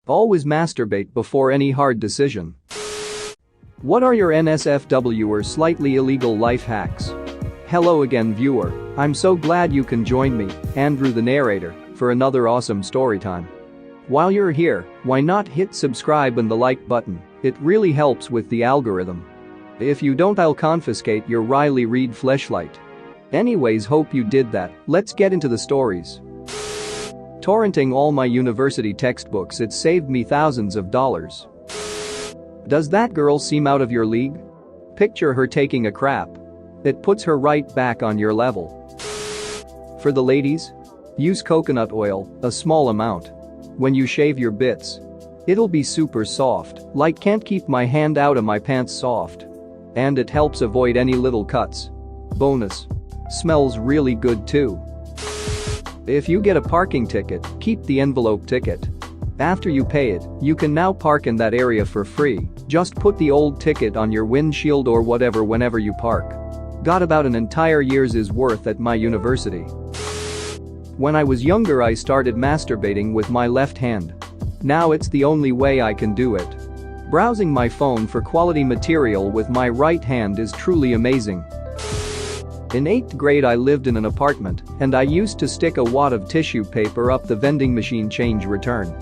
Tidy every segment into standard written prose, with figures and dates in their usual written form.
Always masturbate before any hard decision. What are your NSFW or slightly illegal life hacks? Hello again, viewer. I'm so glad you can join me, Andrew the narrator, for another awesome story time. While you're here, why not hit subscribe and the like button? It really helps with the algorithm. If you don't, I'll confiscate your Riley Reid fleshlight. Anyways, hope you did that. Let's get into the stories. Torrenting all my university textbooks, it saved me thousands of dollars. Does that girl seem out of your league? Picture her taking a crap. It puts her right back on your level. For the ladies, use coconut oil, a small amount. When you shave your bits, it'll be super soft, like can't keep my hand out of my pants soft. And it helps avoid any little cuts. Bonus. Smells really good too. If you get a parking ticket, keep the envelope ticket. After you pay it, you can now park in that area for free. Just put the old ticket on your windshield or whatever whenever you park. Got about an entire year's worth at my university. When I was younger, I started masturbating with my left hand. Now it's the only way I can do it. Browsing my phone for quality material with my right hand is truly amazing. In 8th grade, I lived in an apartment, and I used to stick a wad of tissue paper up the vending machine change return.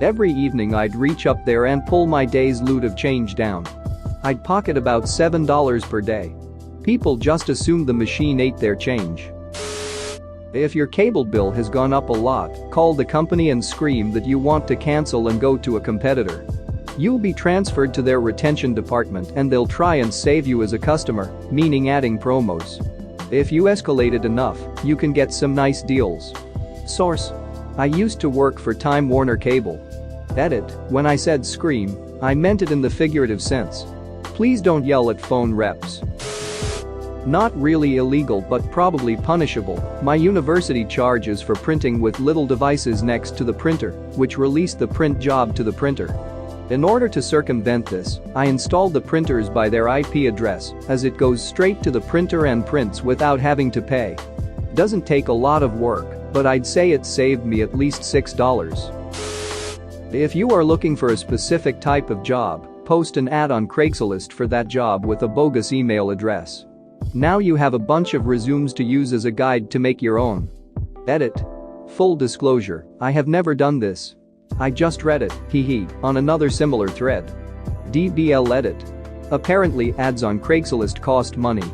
Every evening I'd reach up there and pull my day's loot of change down. I'd pocket about $7 per day. People just assumed the machine ate their change. If your cable bill has gone up a lot, call the company and scream that you want to cancel and go to a competitor. You'll be transferred to their retention department and they'll try and save you as a customer, meaning adding promos. If you escalate it enough, you can get some nice deals. Source: I used to work for Time Warner Cable. Edit: when I said scream, I meant it in the figurative sense. Please don't yell at phone reps. Not really illegal but probably punishable, my university charges for printing with little devices next to the printer, which release the print job to the printer. In order to circumvent this, I installed the printers by their IP address, as it goes straight to the printer and prints without having to pay. Doesn't take a lot of work, but I'd say it saved me at least $6. If you are looking for a specific type of job, post an ad on Craigslist for that job with a bogus email address. Now you have a bunch of resumes to use as a guide to make your own. Edit: full disclosure, I have never done this. I just read it, hee on another similar thread. DBL edit. Apparently ads on Craigslist cost money.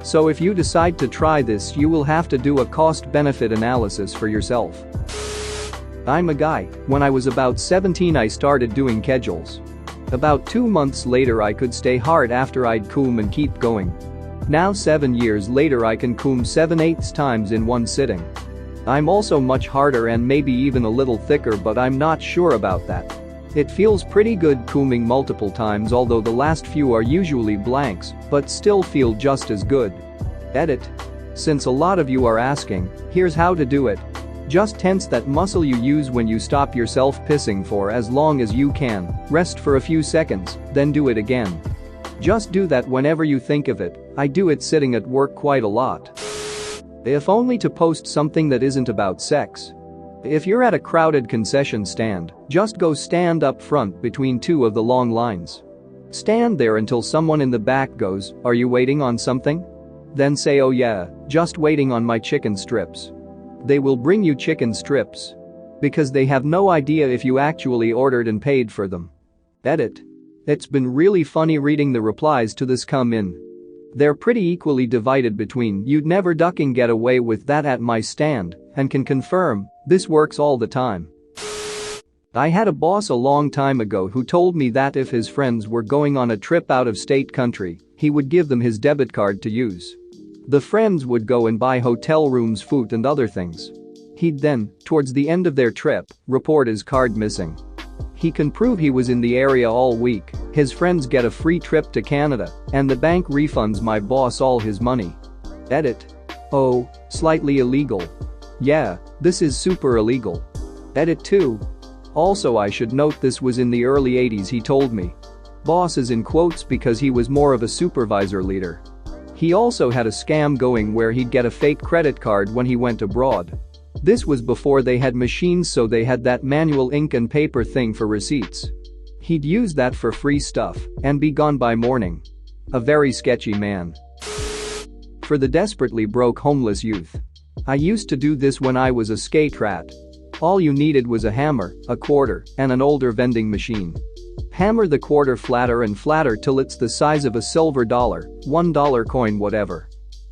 So if you decide to try this, you will have to do a cost-benefit analysis for yourself. I'm a guy. When I was about 17, I started doing kegels. About 2 months later, I could stay hard after I'd cum and keep going. Now 7 years later, I can cum 7/8 times in one sitting. I'm also much harder and maybe even a little thicker, but I'm not sure about that. It feels pretty good cumming multiple times, although the last few are usually blanks, but still feel just as good. Edit: since a lot of you are asking, here's how to do it. Just tense that muscle you use when you stop yourself pissing for as long as you can, rest for a few seconds, then do it again. Just do that whenever you think of it. I do it sitting at work quite a lot. If only to post something that isn't about sex. If you're at a crowded concession stand, just go stand up front between two of the long lines. Stand there until someone in the back goes, "Are you waiting on something?" Then say, "Oh yeah, just waiting on my chicken strips." They will bring you chicken strips. Because they have no idea if you actually ordered and paid for them. Edit: it's been really funny reading the replies to this come in. They're pretty equally divided between "you'd never ducking get away with that at my stand" and "can confirm, this works all the time." I had a boss a long time ago who told me that if his friends were going on a trip out of state country, he would give them his debit card to use. The friends would go and buy hotel rooms, food and other things. He'd then, towards the end of their trip, report his card missing. He can prove he was in the area all week, his friends get a free trip to Canada, and the bank refunds my boss all his money. Edit: oh, slightly illegal. Yeah, this is super illegal. Edit 2. Also, I should note this was in the early 80s, he told me. Boss is in quotes because he was more of a supervisor leader. He also had a scam going where he'd get a fake credit card when he went abroad. This was before they had machines, so they had that manual ink and paper thing for receipts. He'd use that for free stuff and be gone by morning. A very sketchy man. For the desperately broke homeless youth. I used to do this when I was a skate rat. All you needed was a hammer, a quarter, and an older vending machine. Hammer the quarter flatter and flatter till it's the size of a silver dollar, $1 coin, whatever.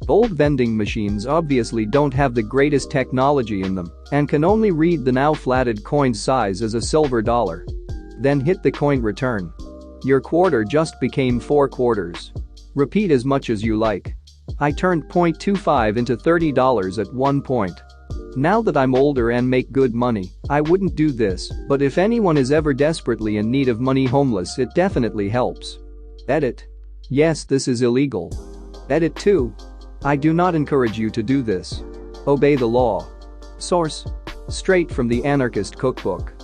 Old vending machines obviously don't have the greatest technology in them and can only read the now flatted coin's size as a silver dollar. Then hit the coin return. Your quarter just became 4 quarters. Repeat as much as you like. I turned $0.25 into $30 at one point. Now that I'm older and make good money, I wouldn't do this, but if anyone is ever desperately in need of money, homeless, it definitely helps. Edit. Yes, this is illegal. Edit 2. I do not encourage you to do this. Obey the law. Source. Straight from the Anarchist Cookbook.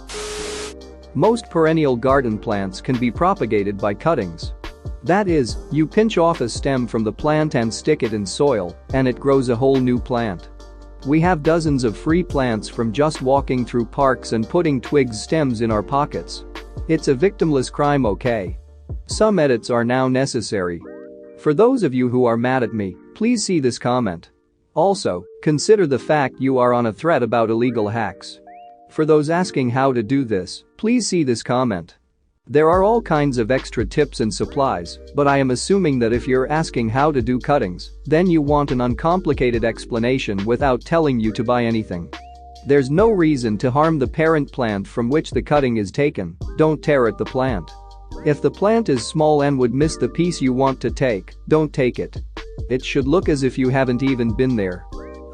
Most perennial garden plants can be propagated by cuttings. That is, you pinch off a stem from the plant and stick it in soil, and it grows a whole new plant. We have dozens of free plants from just walking through parks and putting twigs stems in our pockets. It's a victimless crime, okay? Some edits are now necessary. For those of you who are mad at me, please see this comment. Also, consider the fact you are on a thread about illegal hacks. For those asking how to do this, please see this comment. There are all kinds of extra tips and supplies, but I am assuming that if you're asking how to do cuttings, then you want an uncomplicated explanation without telling you to buy anything. There's no reason to harm the parent plant from which the cutting is taken. Don't tear at the plant. If the plant is small and would miss the piece you want to take, don't take it. It should look as if you haven't even been there.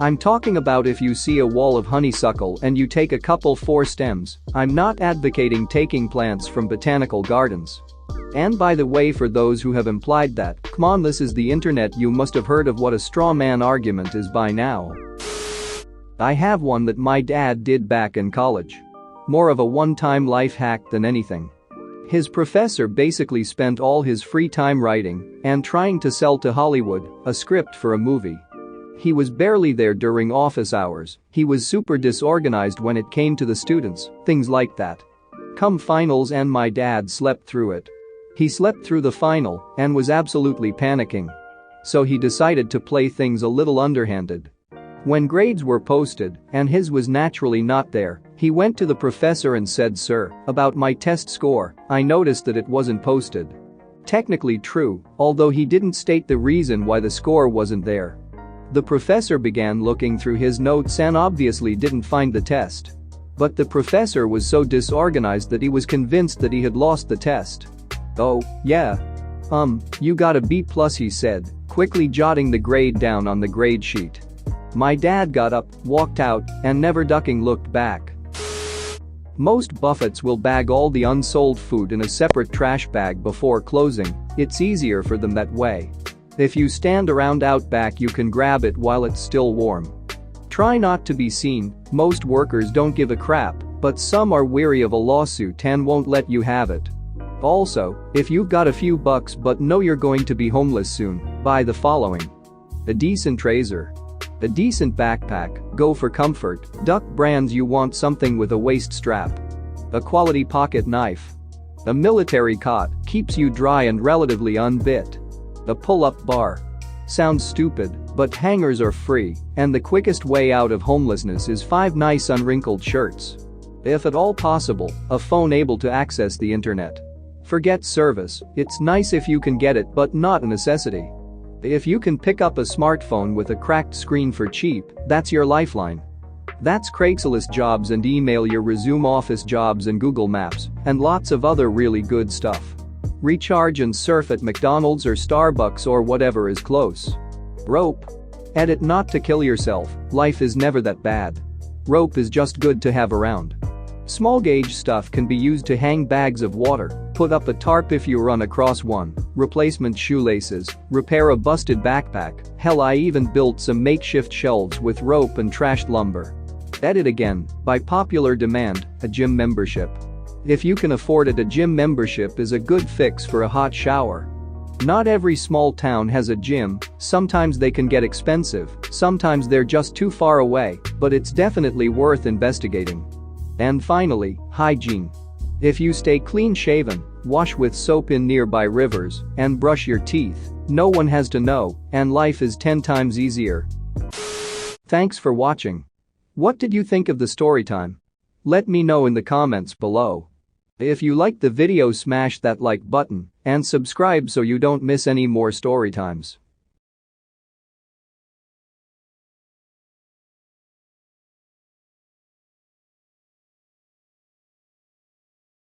I'm talking about if you see a wall of honeysuckle and you take a couple 4 stems. I'm not advocating taking plants from botanical gardens. And by the way, for those who have implied that, come on, this is the internet, you must have heard of what a straw man argument is by now. I have one that my dad did back in college. More of a one-time life hack than anything. His professor basically spent all his free time writing and trying to sell to Hollywood a script for a movie. He was barely there during office hours. He was super disorganized when it came to the students, things like that. Come finals and my dad slept through it. He slept through the final and was absolutely panicking. So he decided to play things a little underhanded. When grades were posted and his was naturally not there, he went to the professor and said, "Sir, about my test score, I noticed that it wasn't posted." Technically true, although he didn't state the reason why the score wasn't there. The professor began looking through his notes and obviously didn't find the test. But the professor was so disorganized that he was convinced that he had lost the test. "Oh, yeah. You got a B+, he said, quickly jotting the grade down on the grade sheet. My dad got up, walked out, and never ducking looked back. Most buffets will bag all the unsold food in a separate trash bag before closing. It's easier for them that way. If you stand around out back, you can grab it while it's still warm. Try not to be seen. Most workers don't give a crap, but some are weary of a lawsuit and won't let you have it. Also, if you've got a few bucks but know you're going to be homeless soon, buy the following. A decent razor. A decent backpack, go for comfort, duck brands you want something with a waist strap. A quality pocket knife. A military cot, keeps you dry and relatively unbit. A pull-up bar. Sounds stupid, but hangers are free, and the quickest way out of homelessness is 5 nice unwrinkled shirts. If at all possible, a phone able to access the internet. Forget service, it's nice if you can get it but not a necessity. If you can pick up a smartphone with a cracked screen for cheap, that's your lifeline. That's Craigslist jobs, and email your resume, office jobs and Google Maps, and lots of other really good stuff. Recharge and surf at McDonald's or Starbucks or whatever is close. Rope. Edit not to kill yourself, life is never that bad. Rope is just good to have around. Small gauge stuff can be used to hang bags of water, put up a tarp if you run across one, replacement shoelaces, repair a busted backpack, hell, I even built some makeshift shelves with rope and trashed lumber. Edit again, by popular demand, a gym membership. If you can afford it, a gym membership is a good fix for a hot shower. Not every small town has a gym, sometimes they can get expensive, Sometimes they're just too far away, but it's definitely worth investigating. And finally, hygiene. If you stay clean-shaven, wash with soap in nearby rivers, and brush your teeth, no one has to know, and life is 10 times easier. Thanks for watching. What did you think of the story time? Let me know in the comments below. If you liked the video, smash that like button and subscribe so you don't miss any more story times.